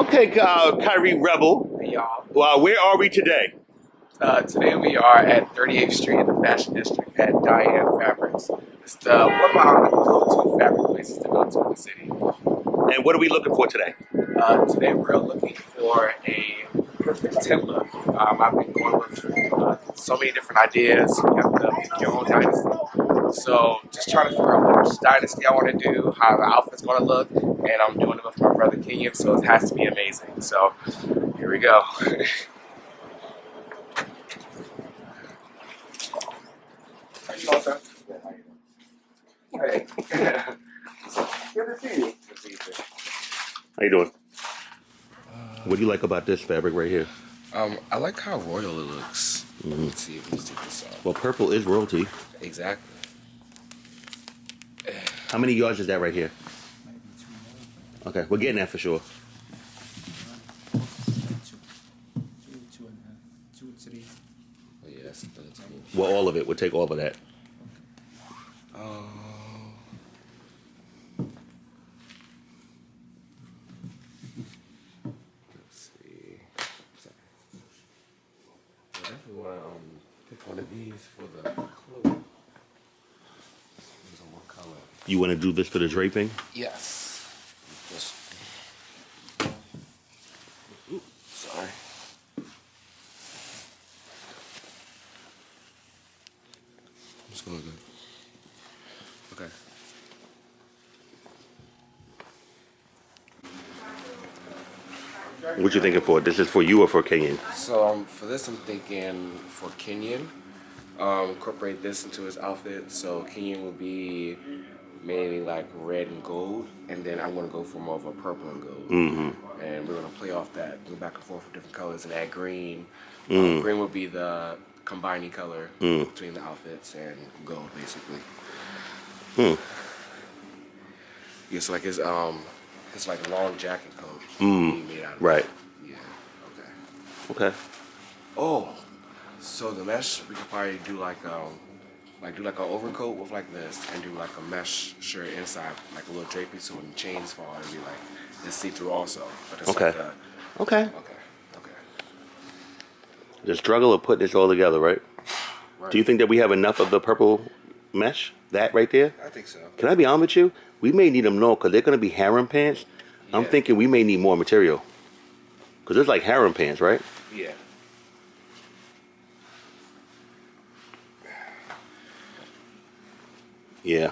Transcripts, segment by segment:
Okay, Kyrie Rebel. Hey, y'all. Where are we today? Today we are at 38th Street in the Fashion District at DORIAN Fabrics. It's one of our go-to fabric places to go to in the city. And what are we looking for today? Today we're looking for a perfect tent look. I've been going with so many different ideas. You have to pick your own dynasty. So just trying to figure out which dynasty I want to do, how the outfit's going to look, and I'm doing it with my brother Kenyon, so it has to be amazing. So here we go. How you doing, sir? Hey. Good to see you. Good to see you, too. How you doing? What do you like about this fabric right here? I like how royal it looks. Let's see if we take this off. Well, purple is royalty. Exactly. How many yards is that right here? Okay, we're getting that for sure. 2 and a half. 2 3. Oh, yeah, that's 13. Well, all of it. We'll take all of that. Oh. Let's see. I definitely want to pick one of these for the clothes. There's one color. You want to do this for the draping? Yes. Just. Ooh, sorry. It's going good. Okay. What you thinking for? This is for you or for Kenyon? So for this, I'm thinking for Kenyon, incorporate this into his outfit. So Kenyon will be mainly like red and gold, and then I'm gonna go for more of a purple and gold. Mm-hmm. And we're gonna play off that, go back and forth with different colors, and add green. Green will be the combining color between the outfits, and gold basically. Yeah, so like his like long jacket coat. He made out of Right. Yeah. Okay. Okay. Oh, so the mesh we could probably do like do like an overcoat with like this, and do like a mesh shirt inside, like a little drapey, so when the chains fall, it'd be like it's see through also. But it's Okay. like Okay. okay. The struggle of putting this all together, right? Right. Do you think that we have enough of the purple mesh? That right there? I think so. Can I be honest with you? We may need them more because they're going to be harem pants. I'm Yeah. thinking we may need more material. Because it's like harem pants, right? Yeah. Yeah.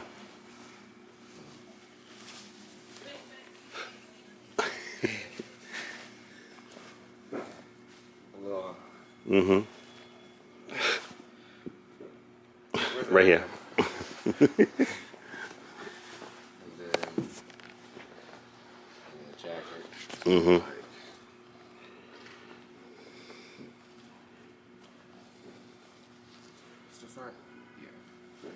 A little. Mm-hmm. Where's Right here. And then the jacket. Mm-hmm. It's the front. Yeah.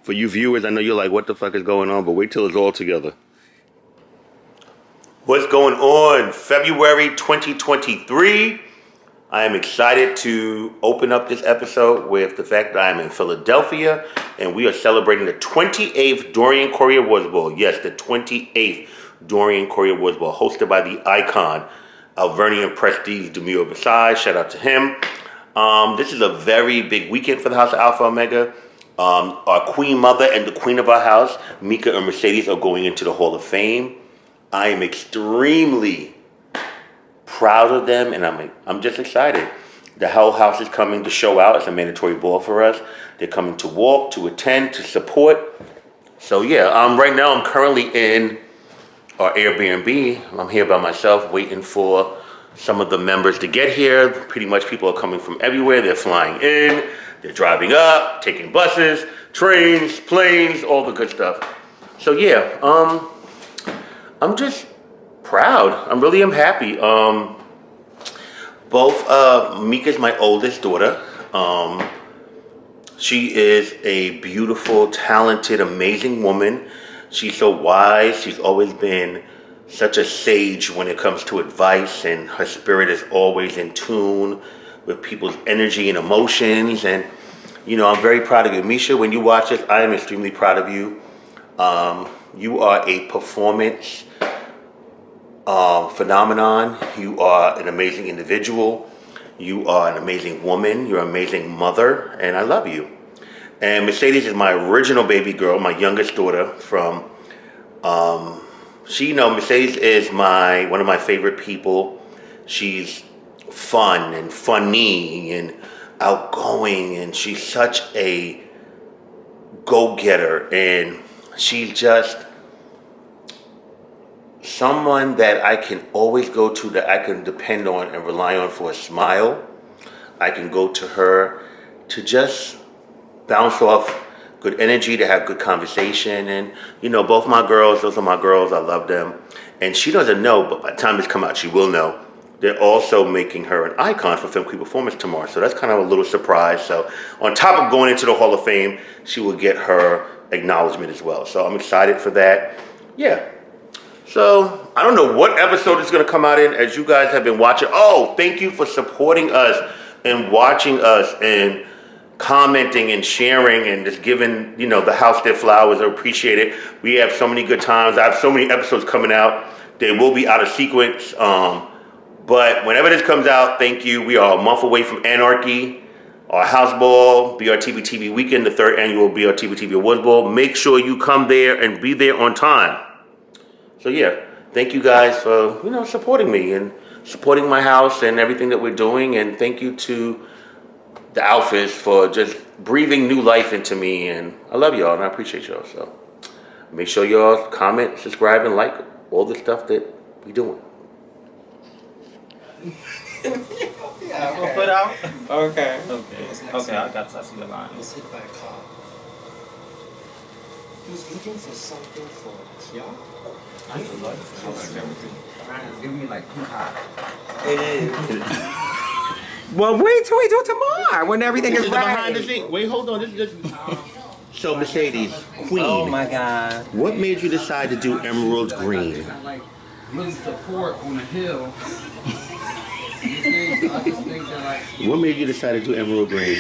For you viewers, I know you're like, what the fuck is going on? But wait till it's all together. What's going on? February 2023. I am excited to open up this episode with the fact that I am in Philadelphia and we are celebrating the 28th Dorian Corey Awards Ball. Yes, the 28th Dorian Corey Awards Ball, hosted by the icon, Alvernian Prestige Demure Versailles. Shout out to him. This is a very big weekend for the House of Alpha Omega. Our queen mother and the queen of our house, Meeka and Mercedes, are going into the Hall of Fame. I am extremely proud of them, and I'm just excited. The whole house is coming to show out. It's a mandatory ball for us. They're coming to walk, to attend, to support. So yeah, right now I'm currently in our Airbnb. I'm here by myself, waiting for some of the members to get here. Pretty much people are coming from everywhere. They're flying in, they're driving up, taking buses, trains, planes, all the good stuff. So yeah, I'm just proud. I really am happy. Both Meeka's my oldest daughter. She is a beautiful, talented, amazing woman. She's so wise. She's always been such a sage when it comes to advice, and her spirit is always in tune with people's energy and emotions. And you know, I'm very proud of you, Misha. When you watch this, I am extremely proud of you. You are a performance phenomenon. You are an amazing individual. You are an amazing woman. You're an amazing mother, and I love you. And Mercedes is my original baby girl, my youngest daughter from, Mercedes is one of my favorite people. She's fun and funny and outgoing, and she's such a go-getter, and she's just someone that I can always go to, that I can depend on and rely on for a smile. I can go to her to just bounce off good energy, to have good conversation. And both my girls, those are my girls, I love them. And she doesn't know, but by the time this come out, she will know. They're also making her an icon for Film Crew Performance tomorrow. So that's kind of a little surprise. So on top of going into the Hall of Fame, she will get her acknowledgement as well. So I'm excited for that. Yeah. So I don't know what episode it's going to come out in, as you guys have been watching. Oh, thank you for supporting us and watching us and commenting and sharing and just giving, the house their flowers. I appreciate it. We have so many good times. I have so many episodes coming out. They will be out of sequence. But whenever this comes out, thank you. We are a month away from Anarchy, our house ball, BRTV TV weekend, the 3rd annual BRTV TV Awards Ball. Make sure you come there and be there on time. So yeah, thank you guys for, supporting me and supporting my house and everything that we're doing. And thank you to the Alphas for just breathing new life into me. And I love y'all and I appreciate y'all. So make sure y'all comment, subscribe, and like all the stuff that we doing. Yeah, okay. Foot out? Okay. Okay, I got to see the line. Let's hit that call. He was looking for something for y'all. I need to look for something. It's giving me like too hot. It is. Well, wait till we do it tomorrow when everything is behind the right. scene. Wait, hold on. This So Mercedes, Queen. Oh my God. What made you decide to do Emerald Green? Like really support on the hill. I just think that like. What made you decide to do Emerald Green?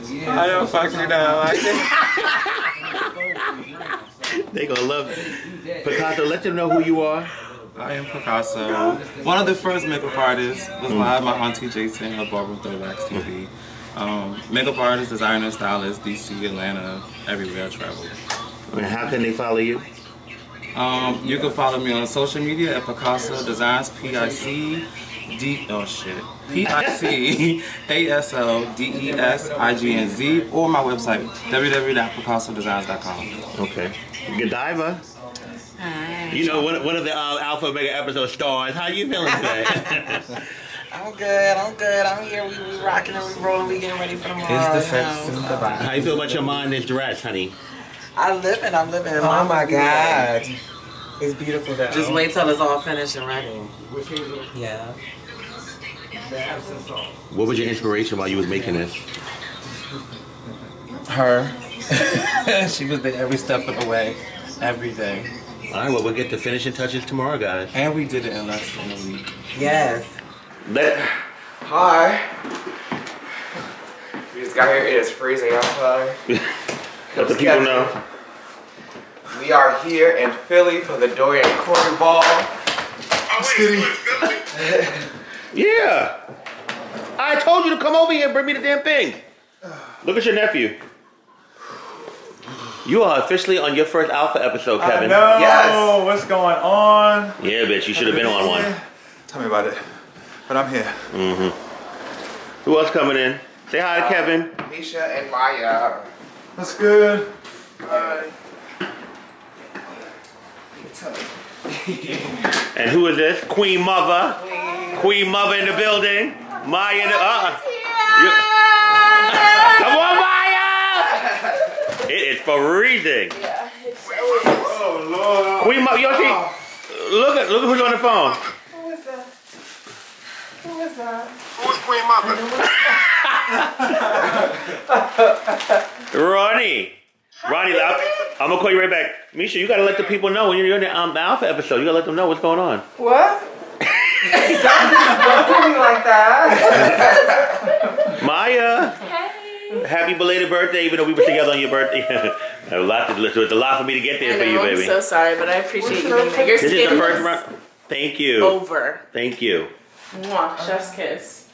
Yeah, I don't fucking know. Like They gonna love it. Picasso, let them know who you are. I am Picasso. One of the first makeup artists was by my auntie Jason of Ballroom Throwbacks TV. Makeup artist, designer, stylist, DC, Atlanta, everywhere I travel. And how can they follow you? You can follow me on social media at Picasso Designs, PICASSODESIGNS, or my website, www.picassodesigns.com. Okay. Godiva. Hi. One of the Alpha Omega episode stars. How you feeling today? I'm good. I'm here. We rocking and we rolling. We getting ready for tomorrow. It's the sex and the vibe. How you feel about your mind this dress, honey? I'm living. Oh my God. It's beautiful though. Just wait till it's all finished and ready. Yeah. What was your inspiration while you was making this? Her. She was there every step of the way, every day. All right, well, we'll get the finishing touches tomorrow, guys. And we did it in less than a week. Yes. Hi. We just got here. It is freezing outside. Let the people know. We are here in Philly for the Dorian Corey Ball. Yeah. I told you to come over here and bring me the damn thing. Look at your nephew. You are officially on your first Alpha episode, Kevin. No, Yes. what's going on? Yeah, bitch, you should have been on one. Tell me about it. But I'm here. Mm-hmm. Who else coming in? Say hi to Kevin. Misha and Maya. That's good. And who is this? Queen Mother. Queen Mother in the building. Maya in the Come on, Maya! It is freezing. Yeah. Oh, Lord. Queen Mother, you see? Look at who's on the phone. Who is that? Who is that? Who's Queen Mother? Ronnie, I'm gonna call you right back. Misha, you gotta let the people know when you're in the Alpha episode. You gotta let them know what's going on. What? don't do me like that. Maya, Hey. happy belated birthday, even though we were together on your birthday. It's a lot for me to get there for you, baby. I'm so sorry, but I appreciate you being there. You're This is the skinny. first round. Thank you. Over. Thank you. Mwah, chef's kiss.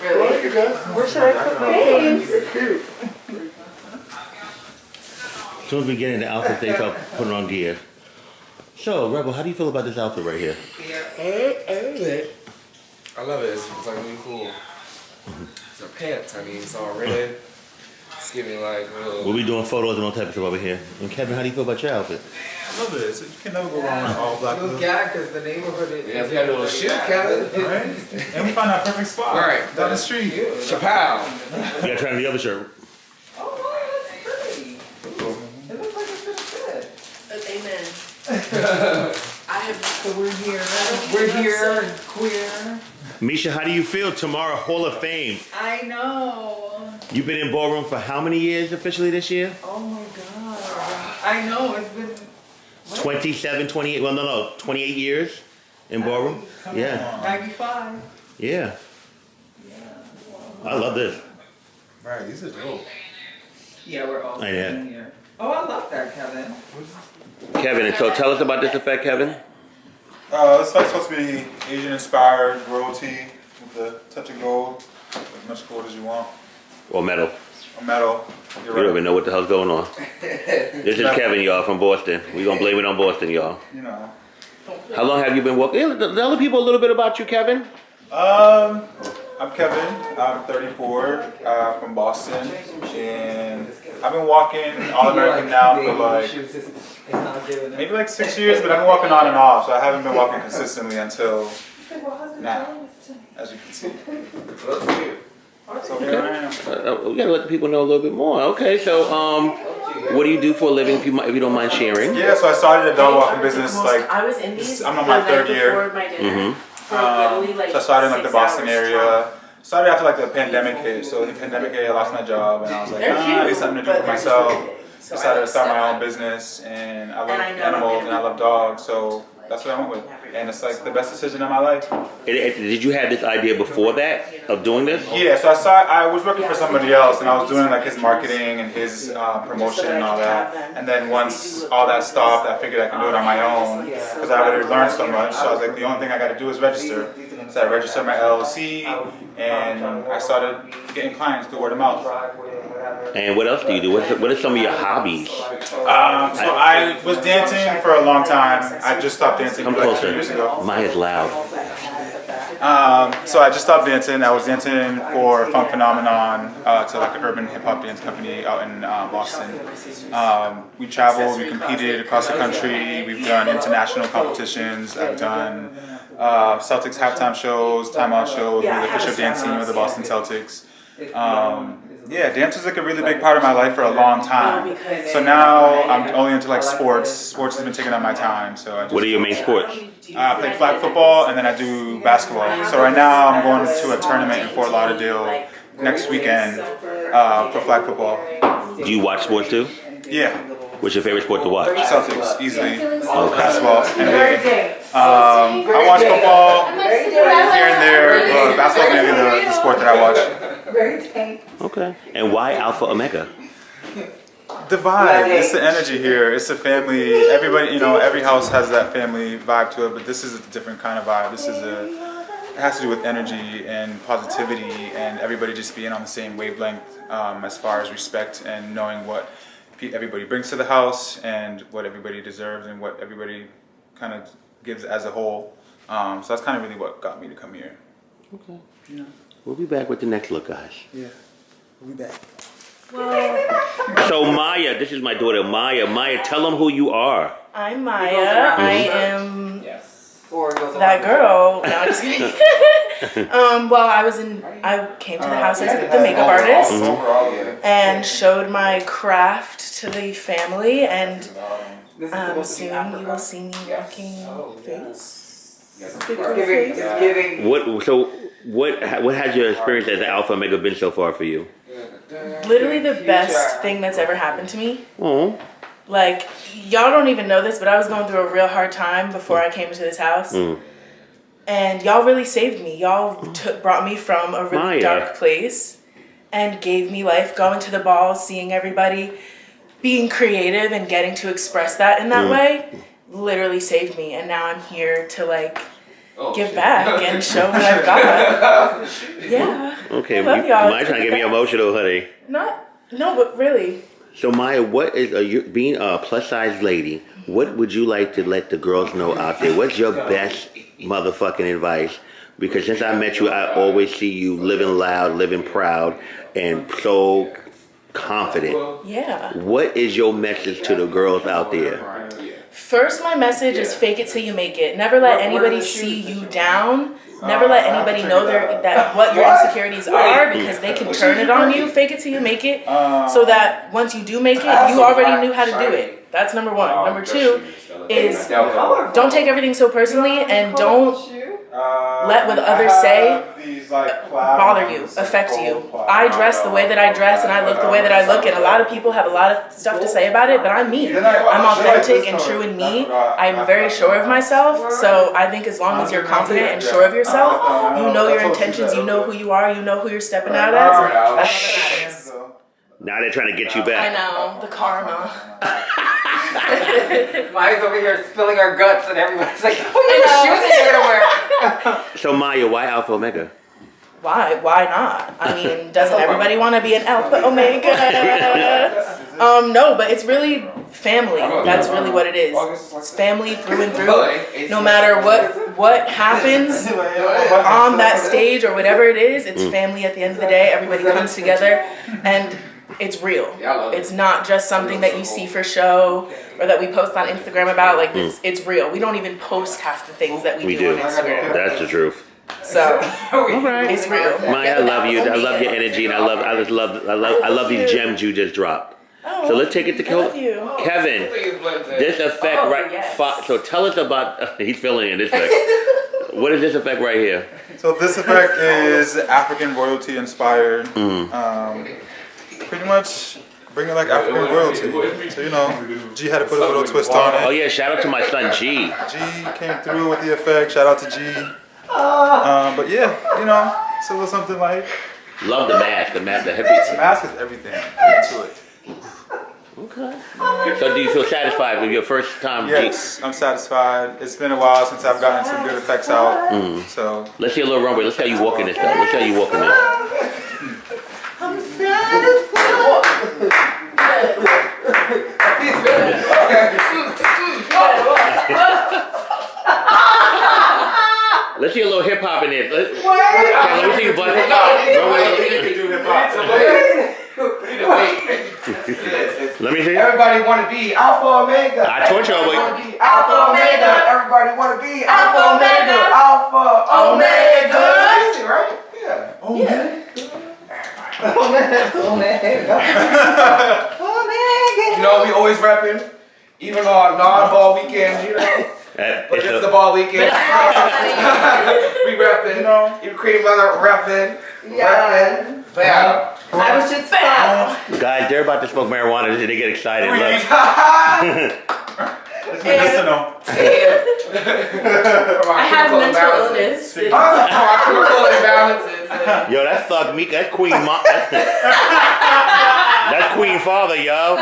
Really? Where should I put my babes? As soon as we get into outfit, they start putting on gear. So, Rebel, how do you feel about this outfit right here? I love it. It's like really cool. The pants, I mean, it's all red. It's giving like We'll be doing photos and all type of stuff over here. And Kevin, how do you feel about your outfit? I love it. You can never go wrong with all black. Yeah, because the neighborhood is. yeah, if you had a little shoot, Kevin. Right? And we found that perfect spot. Right. Down the street. Chappelle. You gotta try on the other shirt. Oh, wow, that's pretty. It looks like it's gonna fit. Amen. So we're here, queer. Misha, how do you feel tomorrow, Hall of Fame? I know. You've been in Ballroom for how many years officially this year? Oh my god. I know, it's been. 27, 28, well, no, 28 years in Ballroom? Yeah, 95. yeah. I love this. Right, these are dope. Yeah, we're all I know. sitting here. Oh, I love that, Kevin. Kevin, and so tell us about this effect, Kevin. It's like supposed to be Asian inspired royalty with a touch of gold, as much gold as you want. Or metal. Or metal. You don't even know what the hell's going on. This is Kevin, y'all, from Boston. We're gonna blame it on Boston, y'all. You know. How long have you been walking? Tell the people a little bit about you, Kevin. I'm Kevin. I'm 34, from Boston, and I've been walking All American now for like maybe like 6 years, but I've been walking on and off, so I haven't been walking consistently until now, as you can see. So here I am. We gotta let the people know a little bit more. Okay, so what do you do for a living, if you don't mind sharing? Yeah, so I started a dog walking business like I was in these. I'm on my third year. So I started in like the Boston area. Started after like the pandemic hit. So the pandemic hit, I lost my job, and I was like, I need something to do for myself. Decided to start my own business, and I love animals and I love dogs, so that's what I went with. And it's like the best decision of my life. Did you have this idea before that of doing this? Yeah, so I was working for somebody else, and I was doing like his marketing and his promotion and all that. And then once all that stopped, I figured I could do it on my own because I already learned so much. So I was like, the only thing I got to do is register. So I registered my LLC, and I started getting clients through word of mouth. And what else do you do? What are some of your hobbies? So I was dancing for a long time. I just stopped dancing Come like 2 years closer. ago. Maya's loud. So I just stopped dancing. I was dancing for Funk Phenomenon, to like an urban hip hop dance company out in Boston. We traveled, we competed across the country. We've done international competitions. I've done Celtics halftime shows, timeout shows with the official dance team of the Boston Celtics. Yeah, dance was like a really big part of my life for a long time. So now I'm only into like sports. Sports has been taking up my time. So I just, What are your main sports? I play flag football, and then I do basketball. So right now I'm going to a tournament in Fort Lauderdale next weekend for flag football. Do you watch sports too? Yeah, What's your favorite sport to watch? Celtics easily. Basketball, NBA. I watch football here and there, but basketball is maybe the sport that I watch. Okay. And why Alpha Omega? The vibe, it's the energy here, it's the family. Everybody, you know, every house has that family vibe to it, but this is a different kind of vibe. It has to do with energy and positivity and everybody just being on the same wavelength as far as respect and knowing what everybody brings to the house and what everybody deserves and what everybody kind of gives as a whole. So that's kind of really what got me to come here. Okay. Yeah. We'll be back with the next look, guys. Yeah, we'll be back. So Maya, this is my daughter Maya. Maya, tell them who you are. I'm Maya. I am that girl. No, I'm just kidding. Well, I came to the house as the makeup artist and showed my craft to the family, and soon you will see me walking face. What has your experience as an Alpha Omega been so far for you? Literally the best thing that's ever happened to me. Oh. Like, y'all don't even know this, but I was going through a real hard time before I came into this house. And y'all really saved me. Y'all brought me from a really dark place and gave me life, going to the balls, seeing everybody, being creative and getting to express that in that way. literally saved me, and now I'm here to like give back and show what I've got. Yeah. Okay, I love y'all. Maya's trying to get me emotional, honey. No, but really. So Maya, what is you being a plus size lady? What would you like to let the girls know out there? What's your best motherfucking advice? Because since I met you, I always see you living loud, living proud, and so confident. Yeah. What is your message to the girls out there? First, my message is fake it till you make it. Never let anybody see you down. Never let anybody know that what your insecurities are, because they can turn it on you. Fake it till you make it, so that once you do make it, you already knew how to do it. That's number one. Number two is don't take everything so personally, and don't let what others say bother you, affect you. I dress the way that I dress, and I look the way that I look, and a lot of people have a lot of stuff to say about it, but I'm me. I'm authentic and true in me. I'm very sure of myself, so I think as long as you're confident and sure of yourself, you know your intentions, you know who you are, you know who you're stepping out as, that's all that matters. Now they're trying to get you I back. know, the karma. Maya's over here spilling our guts, and everybody's like, "Oh, your shoes that you're gonna wear." So Maya, why Alpha Omega? Why? Why not? I mean, doesn't everybody want to be an Alpha Omega? No, but it's really family. That's really what it is. It's family through and through. No matter what happens on that stage or whatever it is, it's family at the end of the day. Everybody comes together, and it's real. It's not just something that you see for show or that we post on Instagram about. Like, it's real. We don't even post half the things that we do on Instagram. That's the truth. So it's real. Maya, I love you. I love your energy, and I love these gems you just dropped. Oh, So let's take it to Kevin. This effect yes. So tell us about. He's filling in this effect. What is this effect right here? So this effect is African royalty inspired. Pretty much bringing like African royalty. So G had to put a little twist on it. Oh yeah, shout out to my son G. G came through with the effect. Shout out to G. But yeah, it's a little something like. Love the mask. The hippie. The mask is everything into it. Okay. So do you feel satisfied with your first time? Yes, I'm satisfied. It's been a while since I've gotten some good effects out. So let's see a little runway. Let's see how you walk in this though. Let's see how you walk in this. I'm satisfied. Let's see a little hip hop in this. Let me see you bust. Let me see. Everybody want to be Alpha Omega. I told y'all. Alpha Omega. Everybody want to be Alpha Omega. Alpha Omega. That's easy, right? Yeah. Omega. You know, we always repping, even on non-ball weekends, But this is the ball weekend. We repping. You cream mother repping. Yeah. Bam. I was just bam. Guys, they're about to smoke marijuana. They get excited. Look. it's medicinal. I have mental illness. Chemical imbalances. Yo, that's Thug Meeka. That's Queen Mom. That's Queen Father, yo.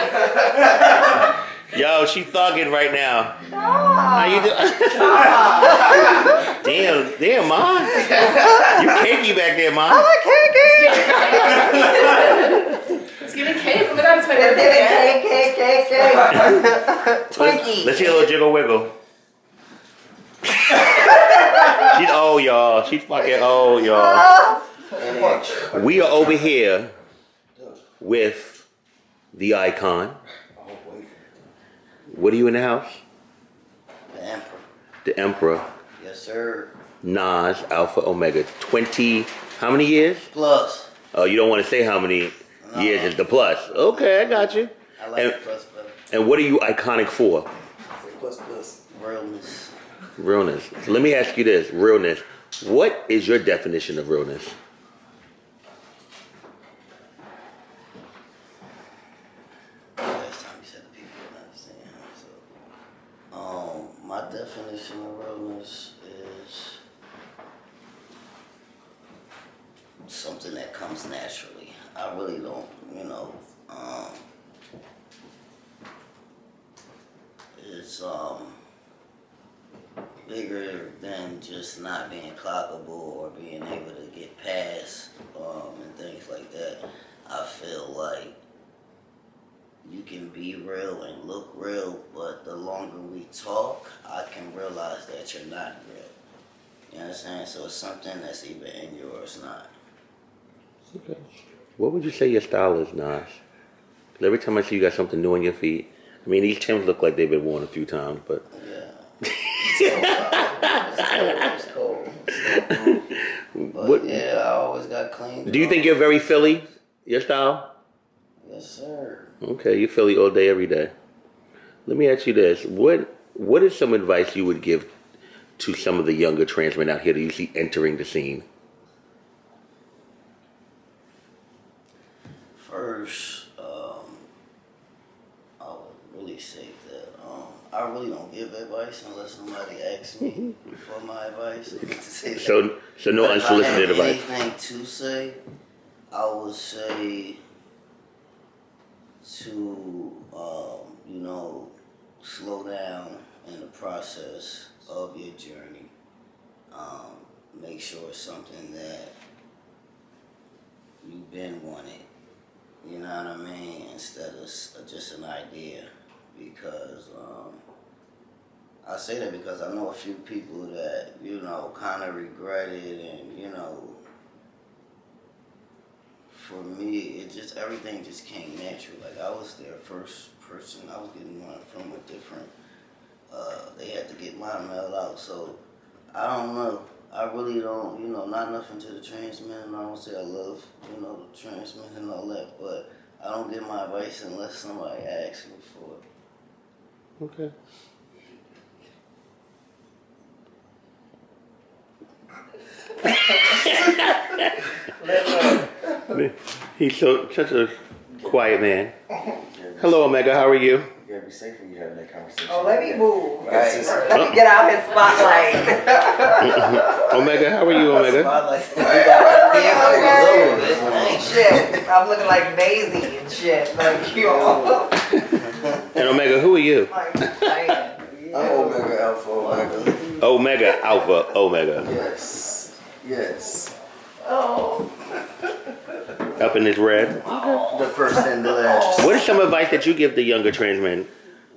Yo, she thugging right now. How you doing? Damn, Ma. You cakey back there, Ma. I'm It's giving cake. Look at that. It's my birthday. cake. Twinkie. Let's see a little jiggle wiggle. She's old, y'all. She's fucking old, y'all. We are over here with the icon. What are you in the house? The Emperor. The Emperor. Yes, sir. Nas, Alpha Omega. 20, how many years? Plus. Oh, you don't want to say how many years is the plus. Okay, I got you. I like the plus better. And what are you iconic for? Plus. Realness. Realness. So let me ask you this, realness. What is your definition of realness? Last time you said the people didn't understand. So, my definition of realness is something that comes naturally. I really don't, it's bigger than just not being clockable or being able to get past and things like that. I feel like you can be real and look real, but the longer we talk, I can realize that you're not real. You understand? So it's something that's either in you or it's not. Okay. What would you say your style is, Nas? 'Cause every time I see you got something new on your feet, I mean, these Timbs look like they've been worn a few times, but... Yeah. It's cold. But what, yeah, I always got clean. do you think you're very Philly, your style? Yes, sir. Okay, you're Philly all day, every day. Let me ask you this. What is some advice you would give to some of the younger trans men out here that you see entering the scene? First, I would really say that I really don't give advice unless somebody asks me for my advice. So no unsolicited if I advice. have anything to say, I would say to slow down in the process of your journey. Make sure it's something that you've been wanting. You know what I mean? Instead of just an idea. Because I say that because I know a few people that, kind of regret it, and, for me, everything just came natural. Like, I was their first person. I was getting one from a different, they had to get my mail out. So, I don't know. I really don't, not nothing to the trans men. I don't say I love, the trans men and all that, but I don't give my advice unless somebody asks me for it. Okay. He's such a quiet man. Hello, Omega. How are you? You gotta be safe when you have that conversation. Oh, let me move. Right. Let me get out his spotlight. Omega, how are you, Omega? Shit, I'm looking like Maisie and shit. Like, yo. And Omega, who are you? I'm Omega Alpha Omega. Omega Alpha Omega. Yes. Yes. Oh. Up in this red. The first and the last. What is some advice that you give the younger trans men?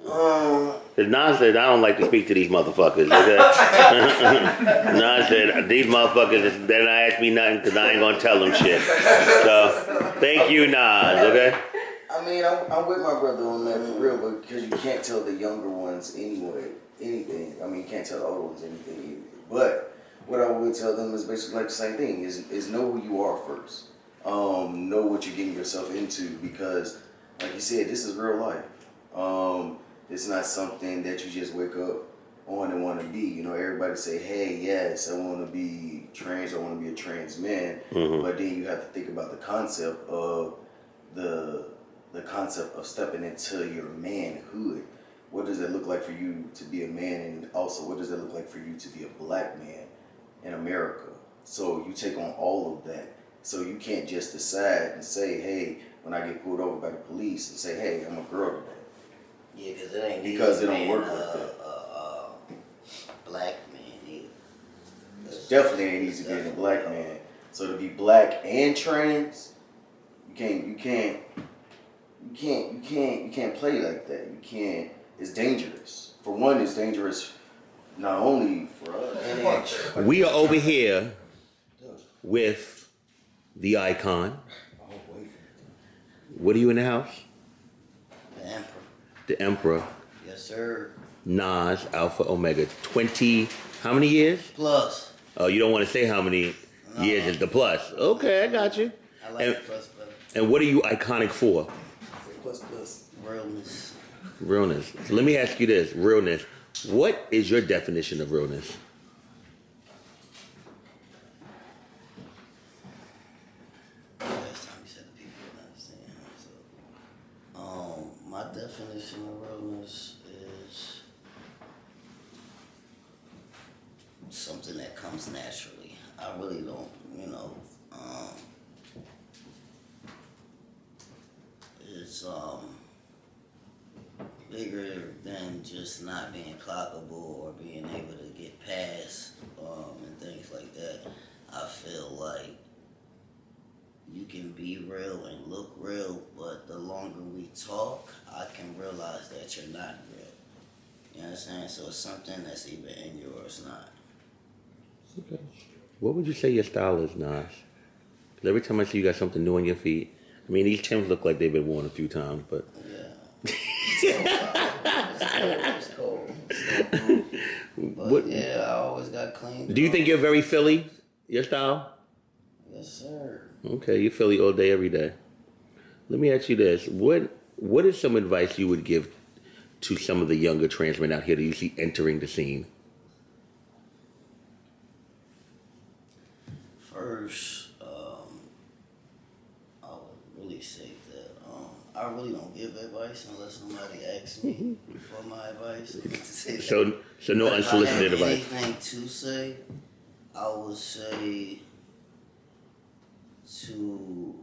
Because Nas said, I don't like to speak to these motherfuckers. Okay? Nas said, these motherfuckers, they're not ask me nothing because I ain't going to tell them shit. So, thank you, Nas, okay? I mean, I'm with my brother on that for real, but because you can't tell the younger ones anything. I mean, you can't tell the older ones anything either. But what I would tell them is basically like the same thing, is know who you are first. Know what you're getting yourself into, because, like you said, this is real life. It's not something that you just wake up on and want to be. Everybody say, hey, yes, I want to be trans, I want to be a trans man. Mm-hmm. But then you have to think about the concept of the concept of stepping into your manhood. What does it look like for you to be a man, and also what does it look like for you to be a black man in America? So you take on all of that. So you can't just decide and say, hey, when I get pulled over by the police, and say, hey, I'm a girl today. Yeah, because it don't work like that. Black man either. Definitely ain't easy being a black man. So to be black and trans, you can't play like that. You can't. It's dangerous. For one, it's dangerous not only for us. We are over here with the icon. What are you in the house? The Emperor. The Emperor. Yes, sir. Nas Alpha Omega. 20, how many years? Plus. Oh, you don't want to say how many years is the plus. Okay, I got you. I like the plus better. And what are you iconic for? Plus. Realness. Realness. So let me ask you this, realness. What is your definition of realness? Last time you said the people didn't understand. So, my definition of realness is something that comes naturally. I really don't, it's bigger than just not being clockable or being able to get past feel like you can be real and look real, but the longer we talk, I can realize that you're not real. You understand? So it's something that's either in you or it's not. Okay. What would you say your style is, Nas? Because every time I see you got something new on your feet, I mean, these Timbs look like they've been worn a few times, but... Yeah. It's cold. But what, yeah, I always got clean. do you think you're very Philly, your style? Yes, sir. Okay, you're Philly all day, every day. Let me ask you this. What is some advice you would give to some of the younger trans men out here that you see entering the scene? First, I would really say that I really don't give advice unless somebody asks me for my advice. So no unsolicited if I have advice. anything to say, I would say to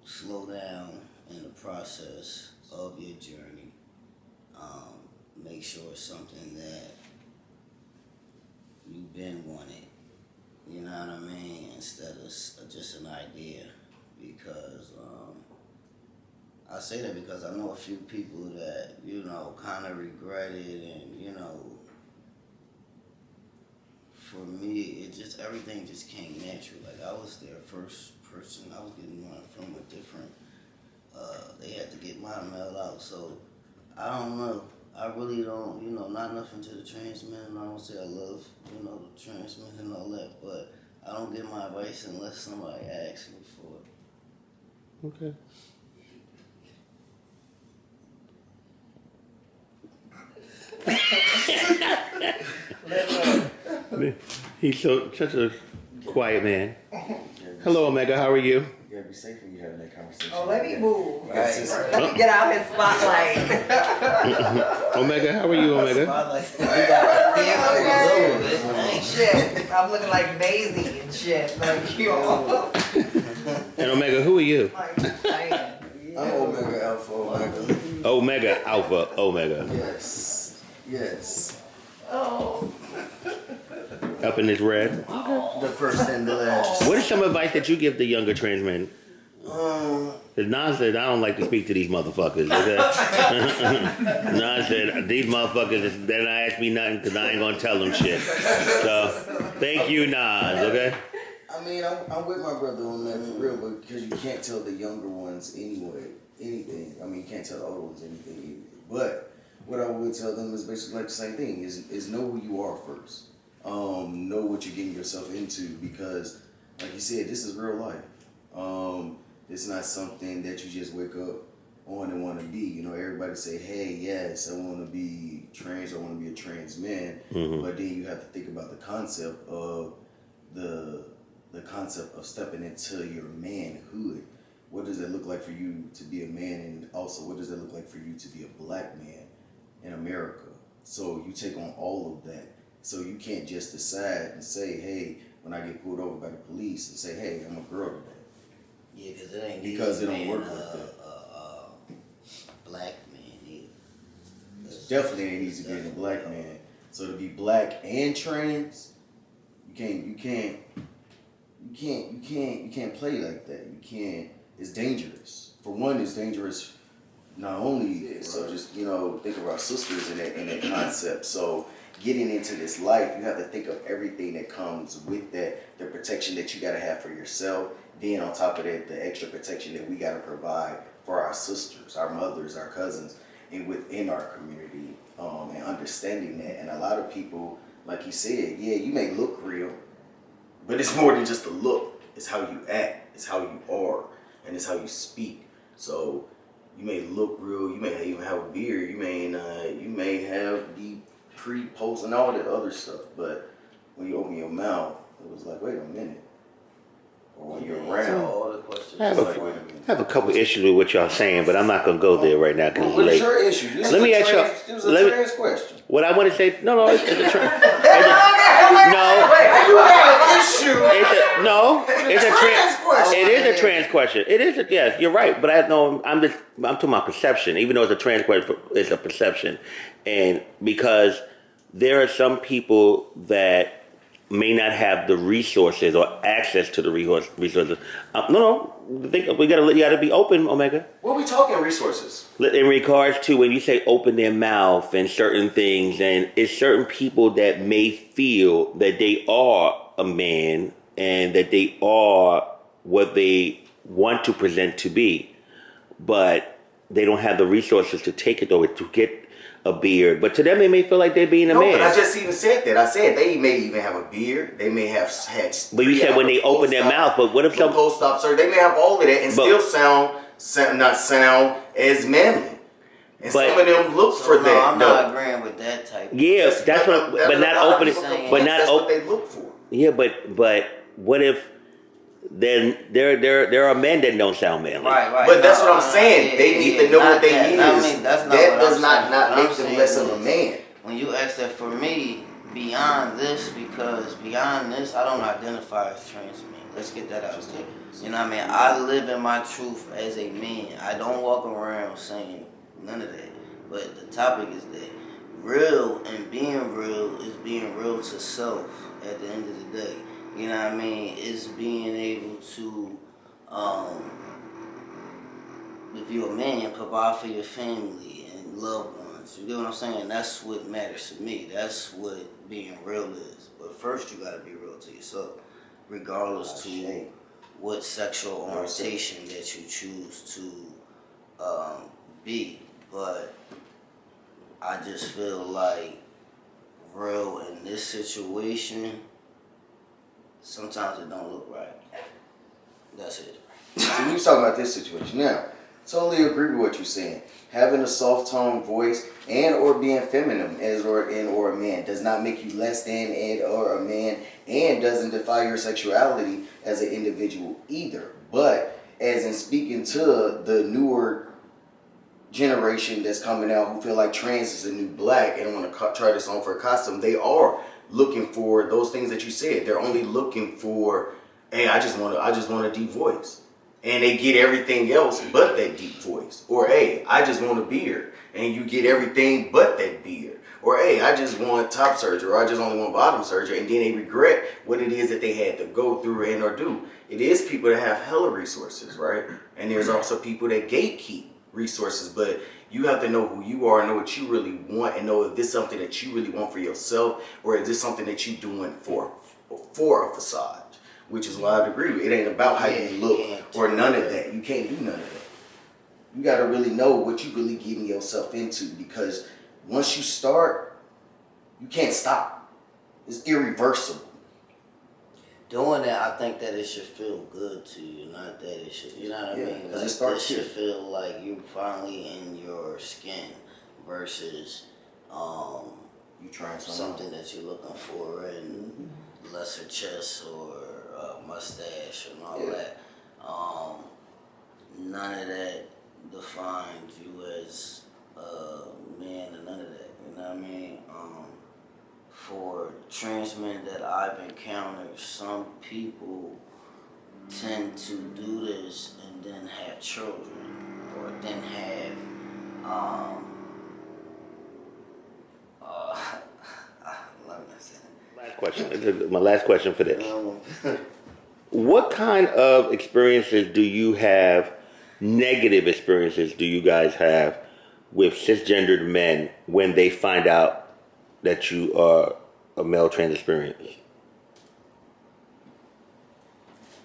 slow down in the process of your journey. Make sure it's something that you've been wanting. You know what I mean? Instead of just an idea. Because I say that because I know a few people that, kind of regret it, and, for me, everything just came natural. Like, I was their first person. I was getting one from a different, they had to get my mail out. So, I don't know. I really don't, not nothing to the trans men. I don't say I love, the trans men and all that, but I don't get my advice unless somebody asks me for it. Okay. He's such a quiet man. Hello, Omega. How are you? You gotta be safe when you having that conversation. Oh, let me move. Right. Let me get out his spotlight. Omega, how are you, Omega? Shit, I'm looking like Maisie and shit. Like, And Omega, who are you? I'm Omega Alpha Omega. Omega Alpha Omega. Yes. Yes. Oh. Up in this red. The first and the last. What is some advice that you give the younger trans men? Because Nas said, I don't like to speak to these motherfuckers. Okay? Nas said, these motherfuckers, they're not ask me nothing because I ain't going to tell them shit. So, thank you, Nas, okay? I mean, I'm with my brother on that for real, but because you can't tell the younger ones anything. I mean, you can't tell the older ones anything either. But what I would tell them is basically like the same thing, is know who you are first. Know what you're getting yourself into, because, like you said, this is real life. It's not something that you just wake up on and want to be. Everybody say, hey, yes, I want to be trans, I want to be a trans man. Mm-hmm. But then you have to think about the concept of the concept of stepping into your manhood. What does it look like for you to be a man, and also what does it look like for you to be a black man in America? So you take on all of that. So you can't just decide and say, hey, when I get pulled over by the police, and say, hey, I'm a girl today. Yeah, because it don't work like that. Black man either. Definitely ain't easy being a black man. So to be black and trans, you can't play like that. You can't. It's dangerous. For one, it's dangerous. Not only so, just think of our sisters in that concept. So getting into this life, you have to think of everything that comes with that. The protection that you got to have for yourself. Then on top of that, the extra protection that we got to provide for our sisters, our mothers, our cousins, and within our community, and understanding that. And a lot of people, like you said, yeah, you may look real, but it's more than just a look. It's how you act. It's how you are. And it's how you speak. So you may look real. You may even have a beard. You may have the pre, post, and all that other stuff. But when you open your mouth, it was like, wait a minute. Or when you're around, all the questions. I have a couple issues with what y'all saying, but I'm not going to go there right now because what is your issue? Let me ask y'all. It was a trans question. What I want to say, no, it's a trans. It is a trans question. Yes, you're right. But I'm talking about perception. Even though it's a trans question, it's a perception, and because there are some people that may not have the resources or access to the resources. No, think you gotta be open, Omega. What are we talking resources? In regards to when you say open their mouth and certain things, and it's certain people that may feel that they are a man and that they are what they want to present to be, but they don't have the resources to take it over, to get a beard. But to them, they may feel like they're being a man. But I just even said that. I said they may even have a beard. They may have had. But you said when they open their mouth. But what if some post-op surgery? They may have all of that and still not sound as manly. And some of them look for that. I'm not agreeing with that type. Yeah, that's what. But not opening. But not that's what they look for. Yeah, but what if? Then there are men that don't sound manly. Right. But that's what I'm saying. They need to know what they need is. That does not make them less of a man. When you ask that, for me, beyond this, I don't identify as trans man. Let's get that out there. You know what I mean? I live in my truth as a man. I don't walk around saying none of that. But the topic is that real and being real is being real to self at the end of the day. You know what I mean? It's being able to, if you're a man, provide for your family and loved ones. You get what I'm saying? That's what matters to me. That's what being real is. But first, you gotta be real to yourself, regardless to what sexual orientation that you choose to be. But I just feel like real in this situation, sometimes it don't look right. That's it. So you talking about this situation now? Totally agree with what you're saying. Having a soft tone voice and or being feminine or a man does not make you less than or a man, and doesn't defy your sexuality as an individual either. But as in speaking to the newer generation that's coming out who feel like trans is the new black and want to try this on for a costume, they are looking for those things that you said. They're only looking for, hey, I just want a deep voice, and they get everything else but that deep voice. Or hey, I just want a beard, and you get everything but that beard. Or hey, I just want top surgery, or I just only want bottom surgery, and then they regret what it is that they had to go through and or do. It is people that have hella resources, right? And there's also people that gatekeep resources, but you have to know who you are, know what you really want, and know if this is something that you really want for yourself, or is this something that you're doing for a facade, which is why I agree with. It ain't about how you look or none of that. You can't do none of that. You got to really know what you really getting yourself into, because once you start, you can't stop. It's irreversible. Doing that, I think that it should feel good to you, not that it should, you know what I mean? Because like, it starts should feel like you finally in your skin versus you trying something that you're looking for in lesser chest or mustache and all that. None of that defines you as a man, and none of that, you know what I mean? For trans men that I've encountered, some people tend to do this and then have children, or then have let me say that. My last question for this. What kind of experiences do you have, negative experiences do you guys have with cisgendered men when they find out that you are a male trans experience?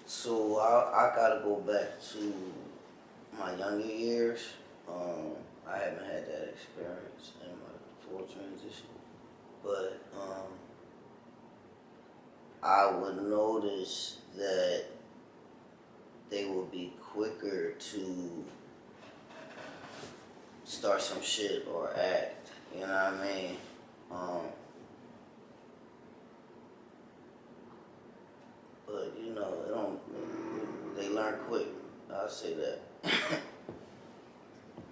So I gotta go back to my younger years. I haven't had that experience in my full transition, but I would notice that they would be quicker to start some shit or act. You know what I mean? But you know, they learn quick. I'll say that.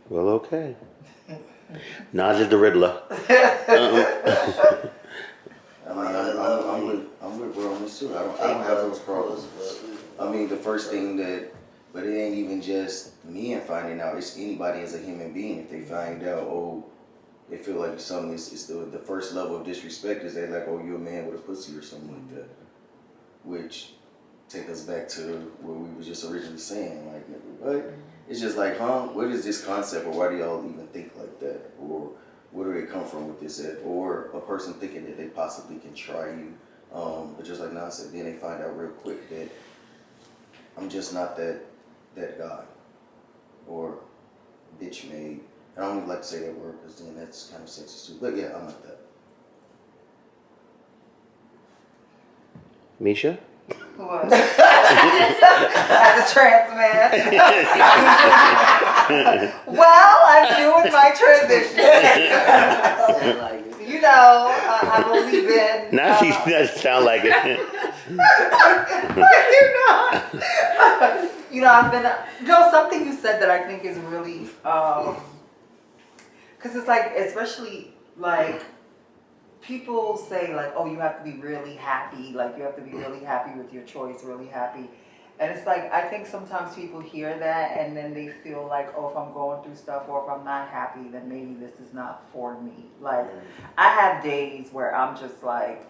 Well, okay. Nas is the Riddler. I'm with Realness too. I don't have those problems. I mean, the first thing but it ain't even just men finding out. It's anybody as a human being. If they find out, oh, they feel like something is the first level of disrespect is they like, oh, you're a man with a pussy or something like that. Which take us back to what we were just originally saying, like, what? It's just like, what is this concept, or why do y'all even think like that? Or where do they come from with this at? Or a person thinking that they possibly can try you. But just like Nas said, then they find out real quick that I'm just not that guy. Or bitch made. I don't even like to say that word because then that's kind of sexist too. But yeah, I'm like that. Misha? What? As a trans man. Well, I'm doing my transition. You know, I've only been. Now she doesn't sound like it. You know, I've been. Something you said that I think is really, because it's like, especially like. People say like, oh, you have to be really happy, like you have to be really happy with your choice, really happy. And it's like, I think sometimes people hear that and then they feel like, oh, if I'm going through stuff or if I'm not happy, then maybe this is not for me. Like, I have days where I'm just like,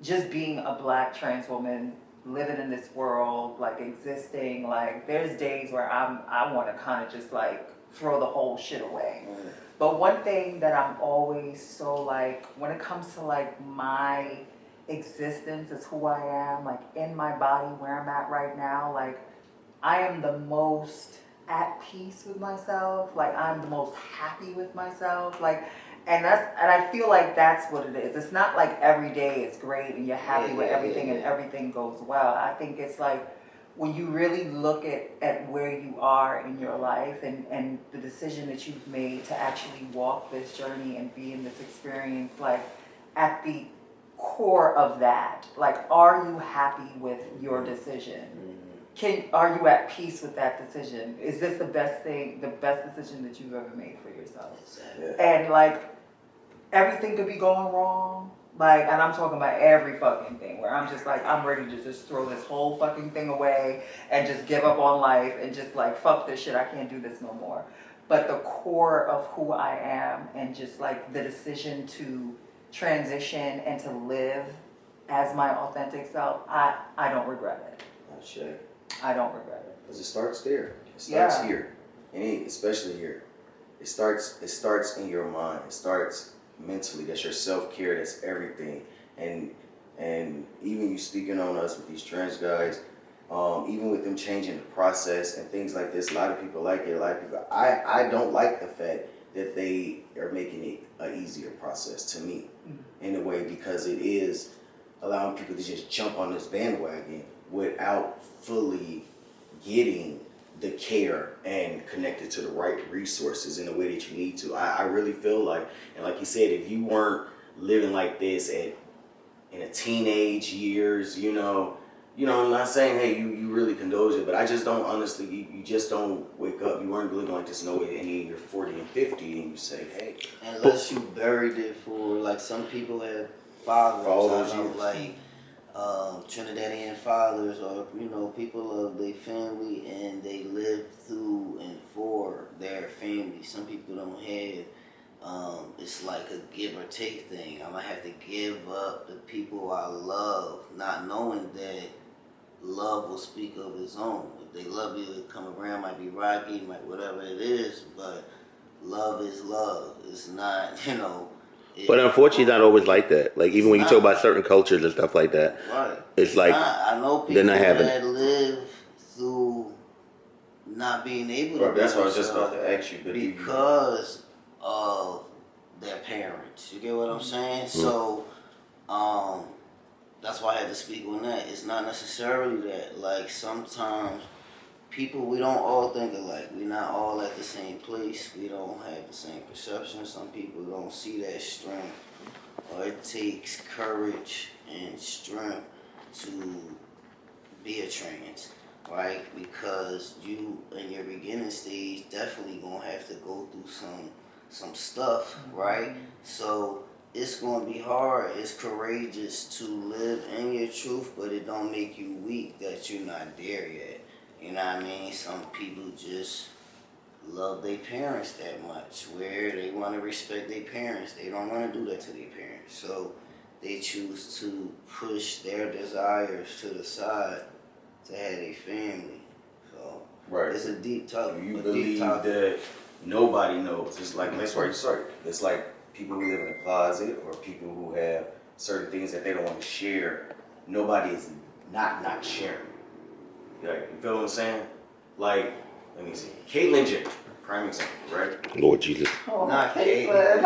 just being a Black trans woman, living in this world, like existing, like there's days where I want to kind of just like throw the whole shit away. But one thing that I'm always so like, when it comes to like my existence as who I am, like in my body, where I'm at right now, like I am the most at peace with myself. Like I'm the most happy with myself. Like, and I feel like that's what it is. It's not like every day is great and you're happy with everything and everything goes well. I think it's like, when you really look at where you are in your life and the decision that you've made to actually walk this journey and be in this experience, like at the core of that, like, are you happy with your decision? Are you at peace with that decision? Is this the best decision that you've ever made for yourself? And like, everything could be going wrong. Like, and I'm talking about every fucking thing where I'm just like, I'm ready to just throw this whole fucking thing away and just give up on life and just like, fuck this shit, I can't do this no more. But the core of who I am and just like the decision to transition and to live as my authentic self, I don't regret it. I don't regret it. Because it starts there. It starts here. And especially here. It starts in your mind. It starts mentally. That's your self-care. That's everything. And even you speaking on us with these trans guys, even with them changing the process and things like this, a lot of people like it. A lot of people, I don't like the fact that they are making it an easier process to me in a way, because it is allowing people to just jump on this bandwagon without fully getting the care and connected to the right resources in the way that you need to. I really feel like, and like you said, if you weren't living like this in a teenage years, you know, I'm not saying, hey, you really condone it, but I just don't, honestly, you just don't wake up, you weren't living like this no way, and you're 40 and 50 and you say, hey. Unless you buried it for, like, some people have fathers, all those years. like Trinidadian fathers, or, you know, people of their family, and they live through and for their family. Some people don't have, it's like a give or take thing. I might have to give up the people I love, not knowing that love will speak of its own. If they love you, it come around, might be rocky, might whatever it is, but love is love. It's not, you know. But unfortunately, not always like that. Like, even when you talk about certain cultures and stuff like that, right. It's like, I know people they're not having that live through not being able to. Right, that's what I was just about to ask you. Because of their parents. You get what I'm saying? So, that's why I had to speak on that. It's not necessarily that. Like, sometimes people, we don't all think alike. We're not all at the same place. We don't have the same perception. Some people don't see that strength. Or it takes courage and strength to be a trans, right? Because you, in your beginning stage, definitely gonna have to go through some stuff, right? So it's gonna be hard. It's courageous to live in your truth, but it don't make you weak that you're not there yet. You know what I mean? Some people just love their parents that much, where they want to respect their parents. They don't want to do that to their parents. So they choose to push their desires to the side to have a family. So it's a deep topic. You believe that nobody knows. It's like, that's why you started. It's like people who live in a closet or people who have certain things that they don't want to share. Nobody is not sharing. Like, you feel what I'm saying? Like, let me see. Caitlyn Jenner, prime example, right? Lord Jesus. Oh, Not Caitlyn.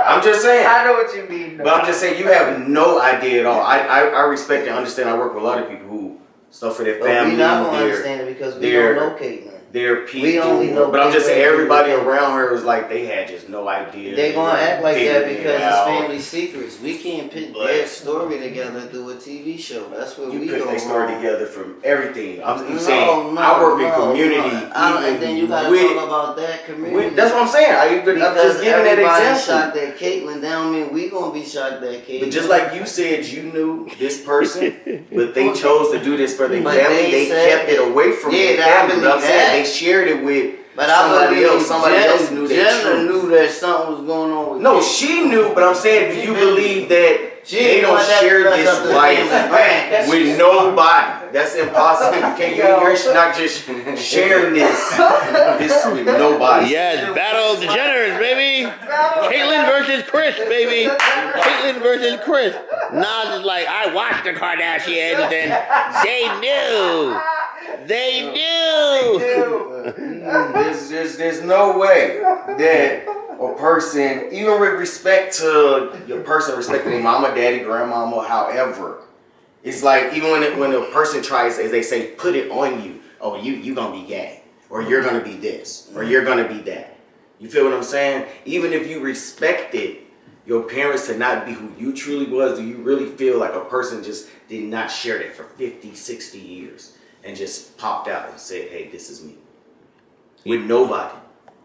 I'm just saying. I know what you mean. But I'm just saying, you have no idea at all. I respect and understand. I work with a lot of people who stuff for their family. We not gonna understand it because we don't know Caitlyn. They're people. We only know but I'm just saying, Caitlyn. everybody around her was like, they had just no idea. They gonna act like that because it's out. family secrets. We can't put their story together through a TV show. That's where You we put go their story wrong. together from everything. I'm No, saying, no, I work in no, community. no. And then you gotta talk about that community. That's what I'm saying. I'm just giving that example. Shocked at Caitlyn. That don't mean we gonna be shocked at Caitlyn. But just like you said, you knew this person, but they chose to do this for their But family. They kept it away from their family. But I'm saying, they shared it with somebody else. Somebody else knew that. Jenna knew that something was going on with No, Caitlyn. she knew, but I'm saying, do you believe that they don't share this life with nobody? That's impossible. You're not just sharing this with nobody. Yes, battle of the Jenners, baby. Caitlyn versus Chris, baby. Caitlyn versus Chris. Nas is like, I watched the Kardashians and they knew. They knew. There's no way that a person, even with respect to your person, respecting their mama, daddy, grandmama, however, it's like even when a person tries, as they say, put it on you. Oh, you gonna be gay, or you're gonna be this, or you're gonna be that. You feel what I'm saying? Even if you respected your parents to not be who you truly was, do you really feel like a person just did not share that for 50, 60 years and just popped out and said, hey, this is me? With nobody.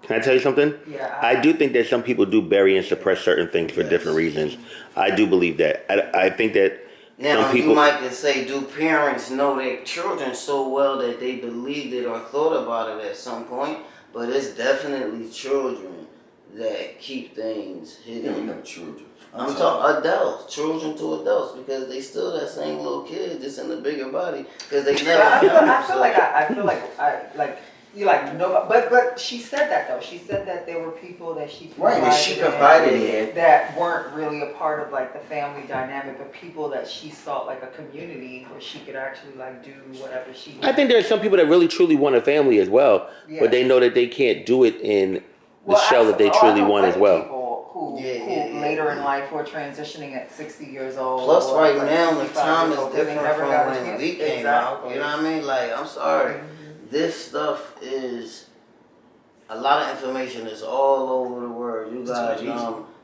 Can I tell you something? Yeah. I do think that some people do bury and suppress certain things for different reasons. I do believe that. I think that Now, some people... you might could say, do parents know their children so well that they believed it or thought about it at some point? But it's definitely children that keep things hidden. Yeah, we know children. I'm talking adults, children to adults, because they still that same little kid, just in a bigger body, because they never. I feel like you like no, but she said that though. She said that there were people that she confided in that weren't really a part of like the family dynamic, but people that she saw like a community where she could actually like do whatever she wanted. I think there are some people that really truly want a family as well, but they know that they can't do it in the shell that they truly want as well. Who later in life were transitioning at 60 years old. Plus, right like now the 65 time years is old, they different never from got a when chance. we came out. You know what I mean? Like, I'm sorry, this stuff is a lot of information. Is all over the world. You got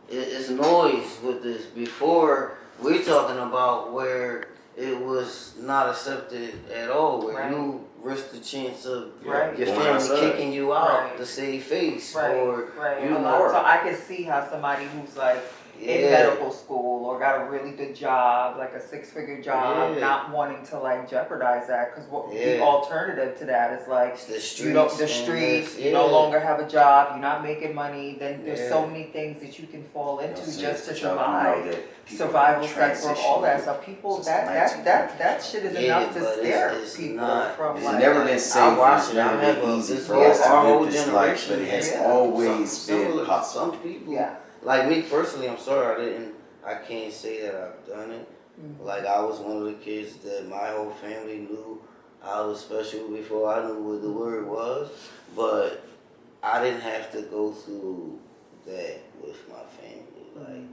it's noise with this. Before we're talking about where it was not accepted at all, where you risk the chance of your family kicking you out to save face, or you know. So I can see how somebody who's like in medical school or got a really good job, like a 6-figure job, not wanting to like jeopardize that, because the alternative to that is like the streets. You no longer have a job, you're not making money. Then there's so many things that you can fall into just to survive. Survival sex work, all that stuff. People that shit is enough to scare people from it's like. never been safe. It's never been easy for us to live this life, but it has always been possible. Some people, like me personally, I'm sorry, I can't say that I've done it. Like, I was one of the kids that my whole family knew I was special before I knew what the word was, but I didn't have to go through that with my family. Like,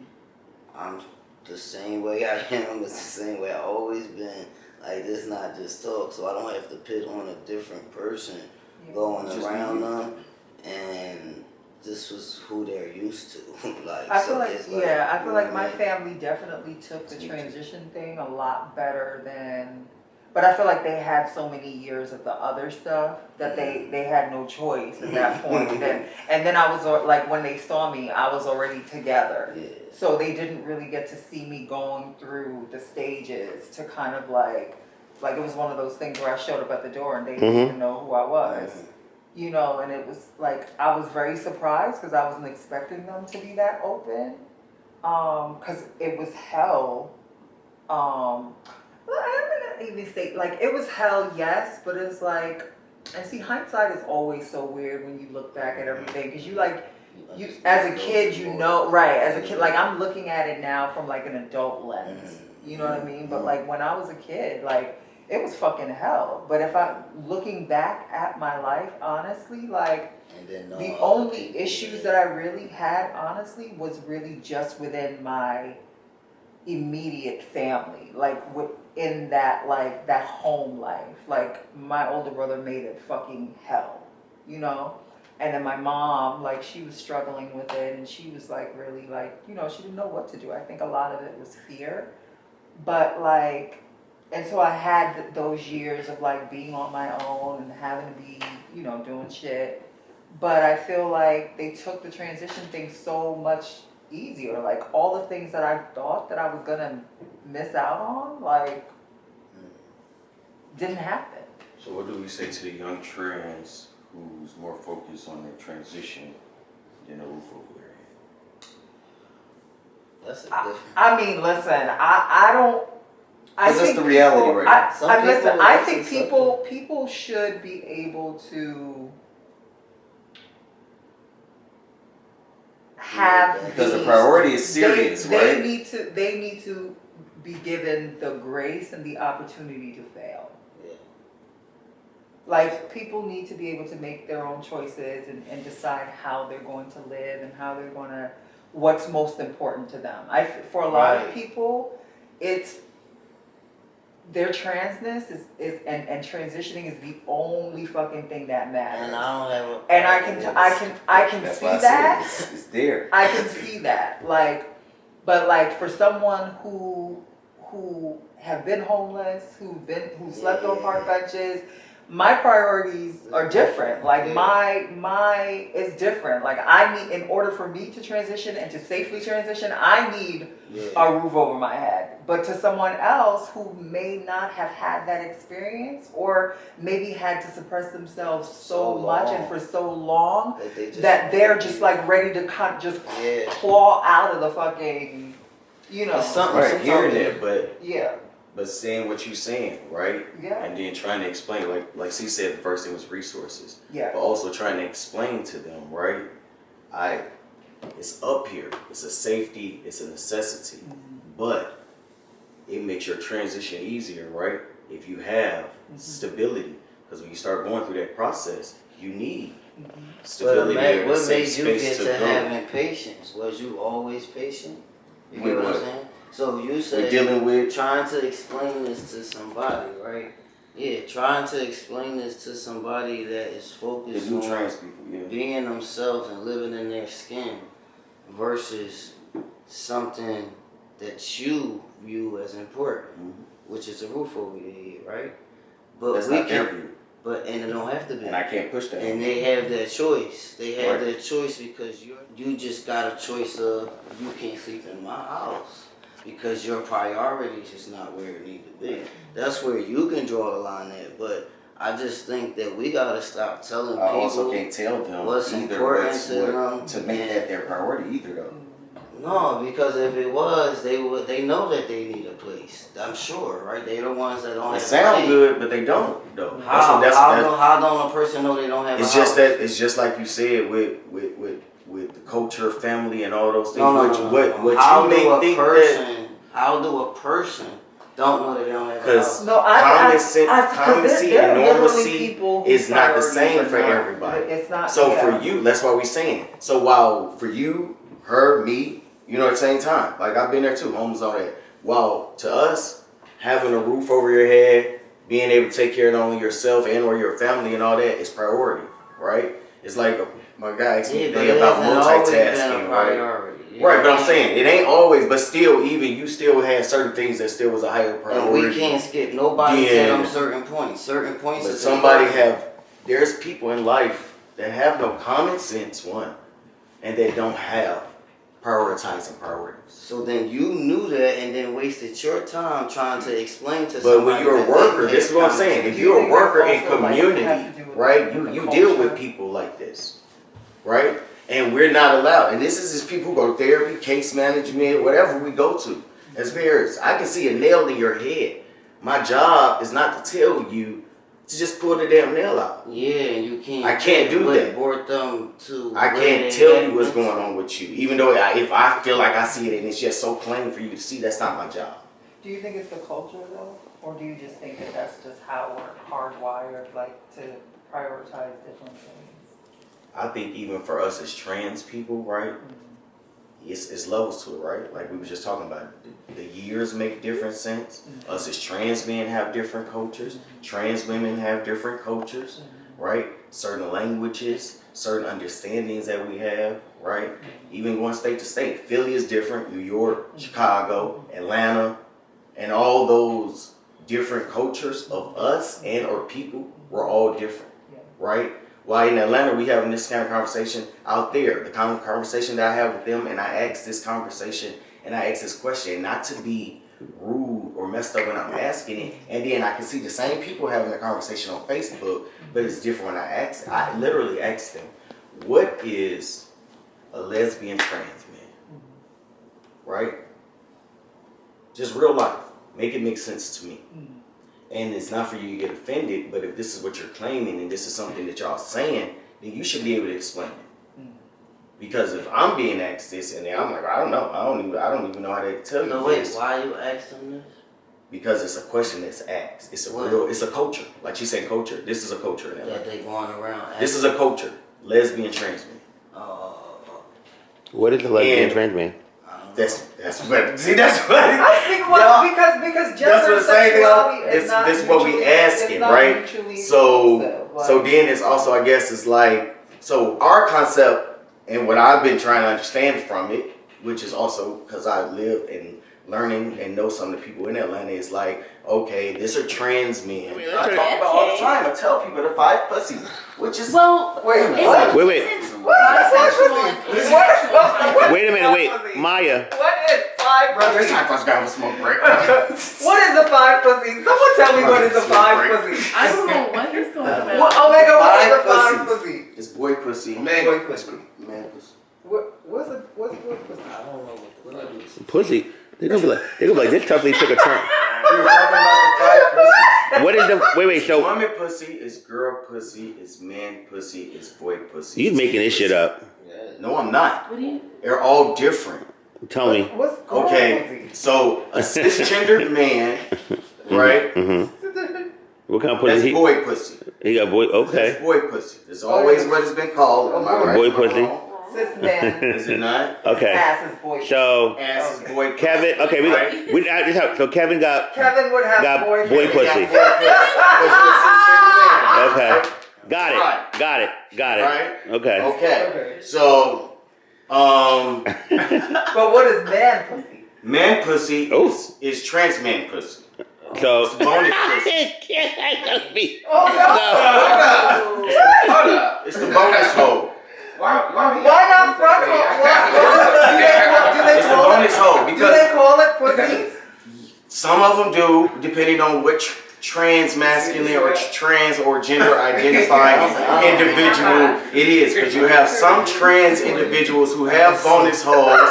I'm the same way I am, it's the same way I've always been. Like, it's not just talk, so I don't have to put on a different person going around them, and this was who they're used to. I feel like my family definitely took the transition thing a lot better than, but I feel like they had so many years of the other stuff that they had no choice at that point. And then I was like, when they saw me, I was already together. So they didn't really get to see me going through the stages to kind of like it was one of those things where I showed up at the door and they didn't even know who I was. you know, and it was like, I was very surprised because I wasn't expecting them to be that open. Because it was hell. I'm gonna even say, like, it was hell, yes, but it's like, and see, hindsight is always so weird when you look back at everything, because you as a kid, you know, right, as a kid, like, I'm looking at it now from like an adult lens, you know what I mean? But like, when I was a kid, like, it was fucking hell. But if looking back at my life, honestly, like, the only issues that I really had, honestly, was really just within my immediate family, like within that, like, that home life. Like, my older brother made it fucking hell, you know? And then my mom, like, she was struggling with it, and she was like, really, like, you know, she didn't know what to do. I think a lot of it was fear. But like, and so I had those years of like being on my own and having to be, you know, doing shit. But I feel like they took the transition thing so much easier. Like, all the things that I thought that I was gonna miss out on, like, didn't happen. So what do we say to the young trans who's more focused on their transition than a roof over their head? That's a different. I mean, listen, I don't. Because that's the reality right now. I think people should be able to have, because the priority is serious, they right? They need to be given the grace and the opportunity to fail. Yeah. Like, people need to be able to make their own choices and decide how they're going to live and how they're going to, what's most important to them. For a lot of people, it's their transness and transitioning is the only fucking thing that matters. And I don't have a. And I can That's see why I that. said it's there. I can see that. Like, but like, for someone who have been homeless, who slept on park benches, my priorities are different. Like, my is different. Like, I need, in order for me to transition and to safely transition, I need a roof over my head. But to someone else who may not have had that experience, or maybe had to suppress themselves so much and for so long that they're just like ready to just claw out of the fucking, you know. It's something right hearing that, but yeah. But saying what you're saying, right? Yeah. And then trying to explain, like she said, the first thing was resources. Yeah. But also trying to explain to them, right? It's up here. It's a safety. It's a necessity. But it makes your transition easier, right? If you have stability, because when you start going through that process, you need stability. What made you get to having patience? Was you always patient? You get what I'm saying? So you said we're dealing with trying to explain this to somebody, right? Yeah, trying to explain this to somebody that is focused on trans people, being themselves and living in their skin versus something that you view as important, which is a roof over your head, right? But that's we not their can, view. but and it don't have to be. And I can't push that. And they have that choice. They have that choice because you just got a choice of you can't sleep in my house. Because your priorities is not where it need to be. That's where you can draw the line at. But I just think that we gotta stop telling people. I also can't tell them what's either important to them to make that their priority either, though. No, because if it was, they know that they need a place. I'm sure, right? They're the ones that don't. It sound good, but they don't, though. How don't a person know they don't have? It's a just house? that it's just like you said with the culture, family, and all those things. What how you may think that. How do a person don't know that they don't have a because house? common and normalcy is not the same for everybody. It's not. So for you, that's why we're saying. So while for you, her, me, you know, at the same time, like I've been there too, homes on that. While to us, having a roof over your head, being able to take care of not only yourself and or your family and all that is priority, right? It's like my guy asked me today about multitasking, right? Right, but I'm saying it ain't always, but still, even you still had certain things that still was a higher priority. And we can't skip nobody to them certain points. Certain points. But somebody there's people in life that have no common sense, one, and they don't have prioritizing priorities. So then you knew that and then wasted your time trying to explain to But somebody. when you're a worker, this is what I'm saying. If you're a worker in community, right, you deal with people like this, right? And we're not allowed. And this is just people who go to therapy, case management, whatever we go to as parents. I can see a nail in your head. My job is not to tell you to just pull the damn nail out. Yeah, and you can't. I can't do that. I can't tell you what's going on with you, even though if I feel like I see it and it's just so plain for you to see, that's not my job. Do you think it's the culture though, or do you just think that that's just how we're hardwired, like to prioritize different things? I think even for us as trans people, right, it's levels to it, right? Like we were just talking about, the years make different sense. Us as trans men have different cultures. Trans women have different cultures, right? Certain languages, certain understandings that we have, right? Even going state to state. Philly is different, New York, Chicago, Atlanta, and all those different cultures of us and or people, we're all different, right? Why in Atlanta we having this kind of conversation out there, the kind of conversation that I have with them, and I ask this conversation and I ask this question, not to be rude or messed up when I'm asking it, and then I can see the same people having a conversation on Facebook, but it's different when I literally ask them, what is a lesbian trans man? Right? Just real life. Make it make sense to me. And it's not for you to get offended, but if this is what you're claiming and this is something that y'all saying, then you should be able to explain it. Because if I'm being asked this and then I'm like, I don't know, I don't even know how to tell you So wait, this. why you asking this? Because it's a question that's asked. It's it's a culture. Like she said, culture. This is a culture in Atlanta. That they going around. This is a culture. Lesbian trans men. What is a lesbian trans man? That's what. See, that's what. I think because gender That's what and sexuality is not this is what we mutually- asking, it's not right? mutually So exclusive, then it's also, I guess, it's like, so our concept and what I've been trying to understand from it, which is also because I live and learning and know some of the people in Atlanta, is like, okay, these are trans men. I talk about all the time. I tell people they're 5 pussies, which is Wait. Wait a minute, wait, Maya. What is 5 Brother, it's pussies? time for us to have a smoke break. What is a 5 pussies? Someone tell me what is a 5 pussy. I don't know what he's talking about. What is a 5 pussies. pussy? It's boy pussy. Boy pussy. Man pussy. What's boy pussy? I don't know what that is. Pussy. They're gonna be like, this toughly took a turn. We were talking about the 5 pussies. What is the wait, so woman pussy is girl pussy, is man pussy, is boy pussy. you making this shit up. No, I'm not. What do you? They're all different. Tell me. What's girl Okay, pussy? so a cisgendered man, right? What kind of That's pussy? He boy pussy. got boy. That's Okay. boy pussy. That's always what it's been called. Am I right? Boy Am I pussy. wrong? Cis man. Is it not? Okay. Ass is boy. So Ass is boy pussy. Kevin. Okay, so Kevin got Kevin would have got boy boy pussy. Because you're a cisgendered man. Okay. Got Right. it. Right? Okay. Okay. So, But what is man pussy? man pussy Oh. is trans man pussy. So It's bonus pussy. Oh no! Hold up. It's the bonus hole. Why not front hole? It's the bonus hole Do because they call it pussy? some of them do, depending on which trans masculine or trans or gender identifying individual it is. Because you have some trans individuals who have bonus holes.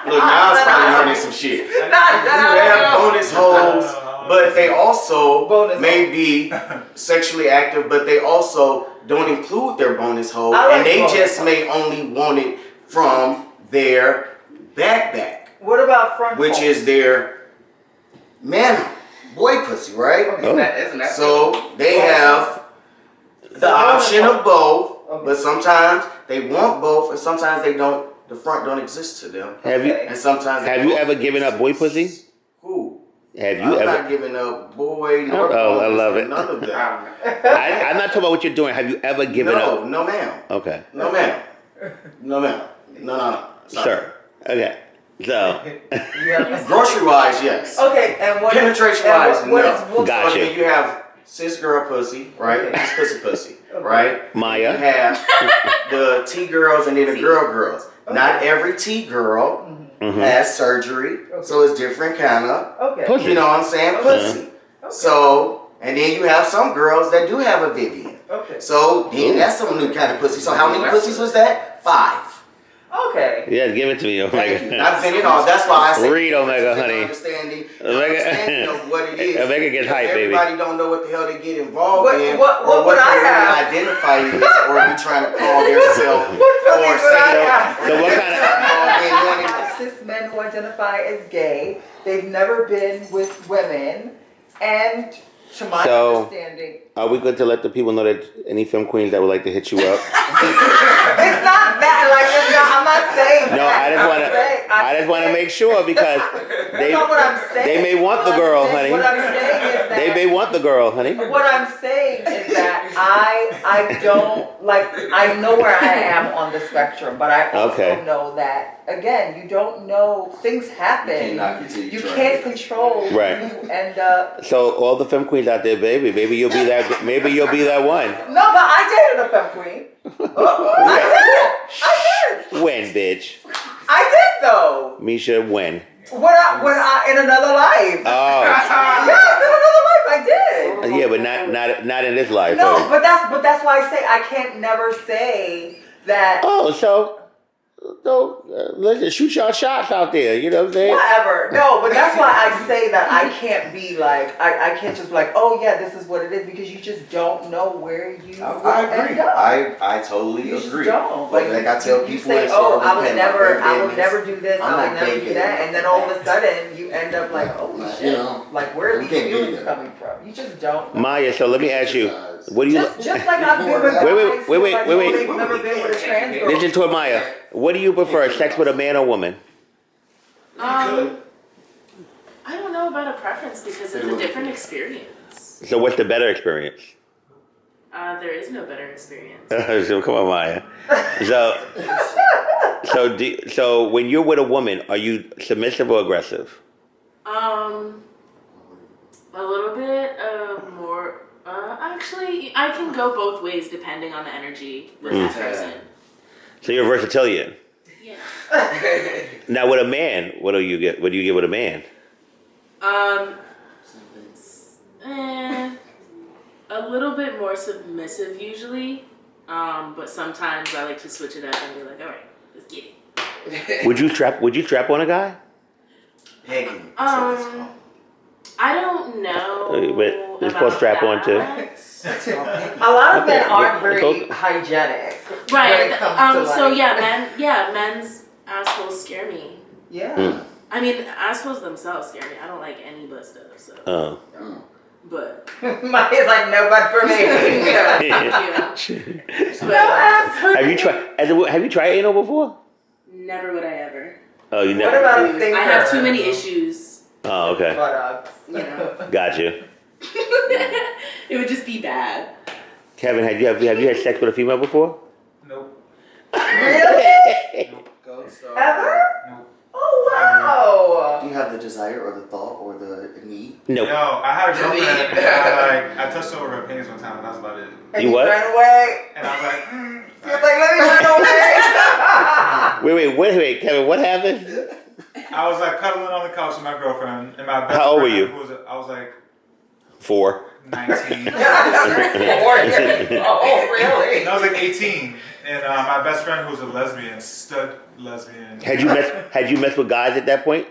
Look, now it's probably learning some shit. They have bonus holes, but they also may be sexually active, but they also don't include their bonus hole, and they just may only want it from their back, What about front which hole? is their man boy pussy, right? Oh. Isn't that so they have the option of both, but sometimes they want both, and sometimes they don't. The front don't exist to them. And sometimes have you ever given up boy pussy? Who? Have you I'm ever? not giving up boy. Nor Oh, I love it. None of them. I'm not talking about what you're doing. Have you ever given up? No, ma'am. Okay. No, ma'am. No, ma'am. No. Sorry. Sure. Okay. So. Grocery wise, yes. Okay, and what Penetration wise, what no. is Gotcha. Okay, you have cis girl pussy, right? Cis pussy, right? Maya. You have the T girls and then the girls. Not every T girl has surgery, so it's different kind of. Okay. You know what I'm saying? Pussy. Okay. So, and then you have some girls that do have a Vivian. Okay. So then that's some new kind of pussy. So how many pussies was that? 5. Okay. Yeah, give it to me, Omega. I've been in all. That's why I say Read Omega, honey. Understanding Omega, of what it is. Omega gets hype, baby. Everybody don't know what the hell they get involved in, what or what would I they have? identify as, or be trying to call themselves, or say. So what kind of? Cis men who identify as gay. They've never been with women, and to my understanding, Are we good to let the people know that any film queens that would like to hit you up? it's not that. Like, it's not, I'm not saying. No, that. I just want to make sure because That's not what I'm saying. they may want the girl, honey. What I'm saying is that They may want the girl, honey. What I'm saying is that I don't like. I know where I am on the spectrum, but I also know that again, you don't know, things happen. You can't control who you end up. So all the femme queens out there, baby, maybe you'll be that. Maybe you'll be that one. No, but I dated a femme queen. I did. When, bitch? I did though. Misha, when? When I in another life. Oh. Yes, in another life I did. Yeah, but not in this life. No, honey. but that's why I say I can't never say that. Oh, so listen, shoot your shots out there. You know what I'm saying? Whatever. No, but that's why I say that I can't be like, I can't just be like, oh yeah, this is what it is, because you just don't know where you I agree. end up. I totally You agree. just don't. But like I tell you people, say, that oh, start I would with never do this, I'm I would not never do dating that, and then all of a sudden you end up like, oh You shit, know, like where are we these can't do feelings that. coming from? You just don't. Maya, so let me ask you, what do you? Just like I've been with guys who are like, oh, they've never been with a trans girl. Listen to Maya. What do you prefer, sex with a man or woman? I don't know about a preference because it's a different experience. So what's the better experience? There is no better experience. So come on, Maya. So when you're with a woman, are you submissive or aggressive? A little bit more. Actually, I can go both ways depending on the energy with that person. So you're a versatilian. Yeah. Now with a man, what do you get? What do you get with a man? A little bit more submissive usually, but sometimes I like to switch it up and be like, all right, let's get it. Would you strap on a guy? Pegging. I don't know. But it's called strap on too. A lot of men aren't very hygienic. Right. When it comes to So like, men's assholes scare me. Yeah. I mean, assholes themselves scare me. I don't like any butt stuff. So. But mine is like no butt for me. Thank you. But, Have you tried anal before? Never would I ever. Oh, you never. What about a finger? I have too many issues. Oh, okay. But, You know. Gotcha. It would just be bad. Kevin, have you had sex with a female before? Nope. Really? Nope. Ever? Nope. Oh wow. Do you have the desire or the thought or the need? Nope. Yo, I had a girlfriend and I touched over her penis one time and that's about it. And you what? ran away. And I was like, He was like, let me run away. Wait, Kevin, what happened? I was like cuddling on the couch with my girlfriend and my best How old were friend, you? I was like 4. 19. Oh, really? And I was like 18. And my best friend who was a lesbian, stud lesbian. Had you messed with guys at that point?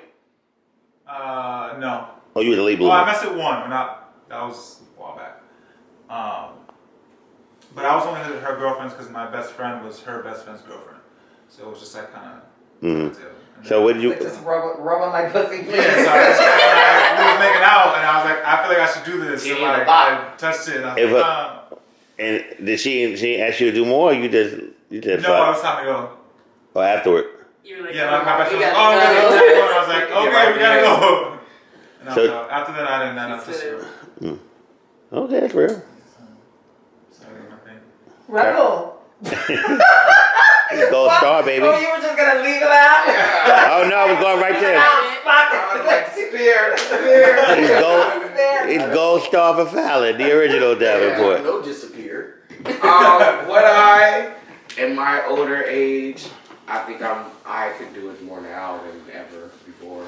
No. Oh, you was a late Well, bloomer. I messed with one, but that was a while back. But I was only her girlfriends because my best friend was her best friend's girlfriend. So it was just like kind of. So what did you? Just rub on my pussy, please. Yeah, so I was like, we was making out, and I was like, I feel like I should do this. So like, I touched it, and I was like, And did she ask you to do more? Or you just no, I was time to go. Or afterward? You were like, Yeah, my best friend was like, oh, we gotta go. And I was like, okay, we gotta go. And So- after that, I didn't end up this. Okay, that's real. Rebel. Gold star, baby. Oh, you were just gonna leave it out? Oh no, I was going right there. It's gold star for Fallon, the original Davenport. No disappear. Would I, in my older age, I think I can do it more now than ever before.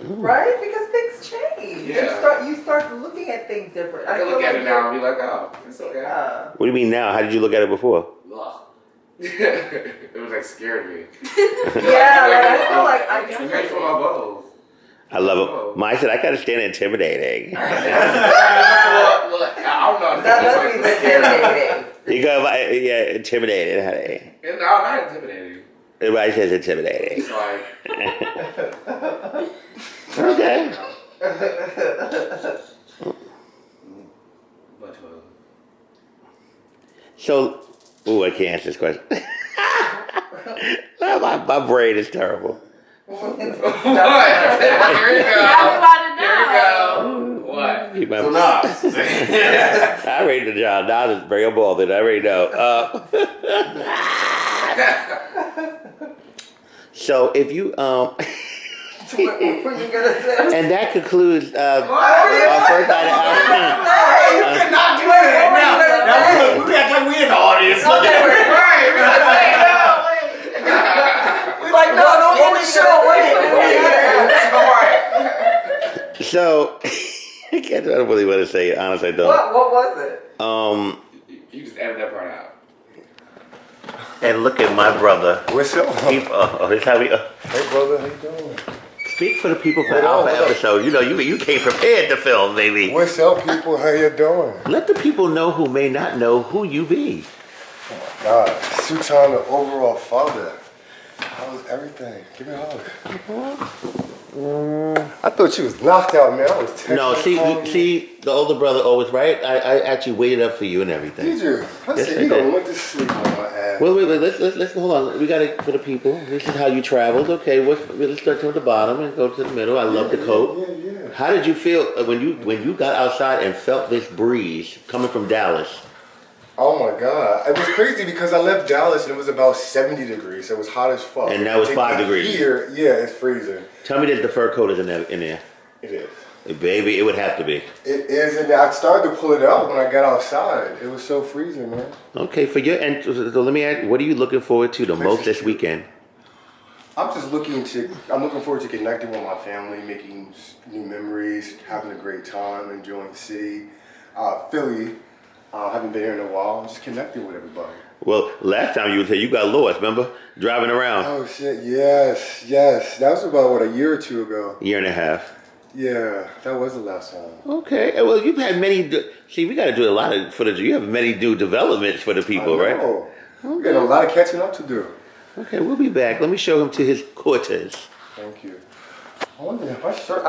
Right? Because things change. Yeah. You start looking at things different. I can look at it now and be like, oh, it's okay. What do you mean now? How did you look at it before? Ugh. It was like scared me. Yeah, like I feel like I I'm ready for my balls. I love it. Mine said I gotta stand intimidating. Look, I don't know. That does mean intimidating. You go, yeah, intimidated, honey. No, not intimidating. Everybody says intimidating. It's like, Okay. but So, ooh, I can't answer this question. my brain is terrible. what? Here you go. Here you go. What? So Nas. I already know John. Now is very bothered. I already know. So if you What you gonna say? and that concludes our first night of You cannot do that. Now we act like we in the audience. We're like, no, don't end the show. Wait. So I don't really want to say it. Honestly, I don't. What was it? You just edit that part out. And look at my brother. What's up? This how we. Hey, brother, how you doing? Speak for the people for Alpha episode. You know, you came prepared to film, baby. What's up, people? How you doing? Let the people know who may not know who you be. God, Sutan, the overall father. How's everything? Give me a hug. I thought you was knocked out, man. I was texting. No, see, the older brother always right. I actually waited up for you and everything. Did you? I Yes, said I you did. don't want to sleep on my ass. Wait. Let's hold on. We got it for the people. This is how you traveled. Okay, let's start from the bottom and go to the middle. I love the coat. Yeah. How did you feel when you got outside and felt this breeze coming from Dallas? Oh my God. It was crazy because I left Dallas and it was about 70 degrees. So it was hot as fuck. And now it's 5 degrees. Here, yeah, it's freezing. Tell me that the fur coat is in there. It is. Baby, it would have to be. It is, and I started to pull it out when I got outside. It was so freezing, man. Okay, so let me ask, what are you looking forward to the most this weekend? I'm looking forward to connecting with my family, making new memories, having a great time, enjoying the city. Philly, haven't been here in a while, just connecting with everybody. Well, last time you was here, you got lost, remember? Driving around. Oh shit, yes. That was about, a year or two ago. Year and a half. Yeah, that was the last time. Okay, well, you've had many, we got to do a lot of footage. You have many new developments for the people, right? We got a lot of catching up to do. Okay, we'll be back. Let me show him to his quarters. Thank you. I wonder if my shirt...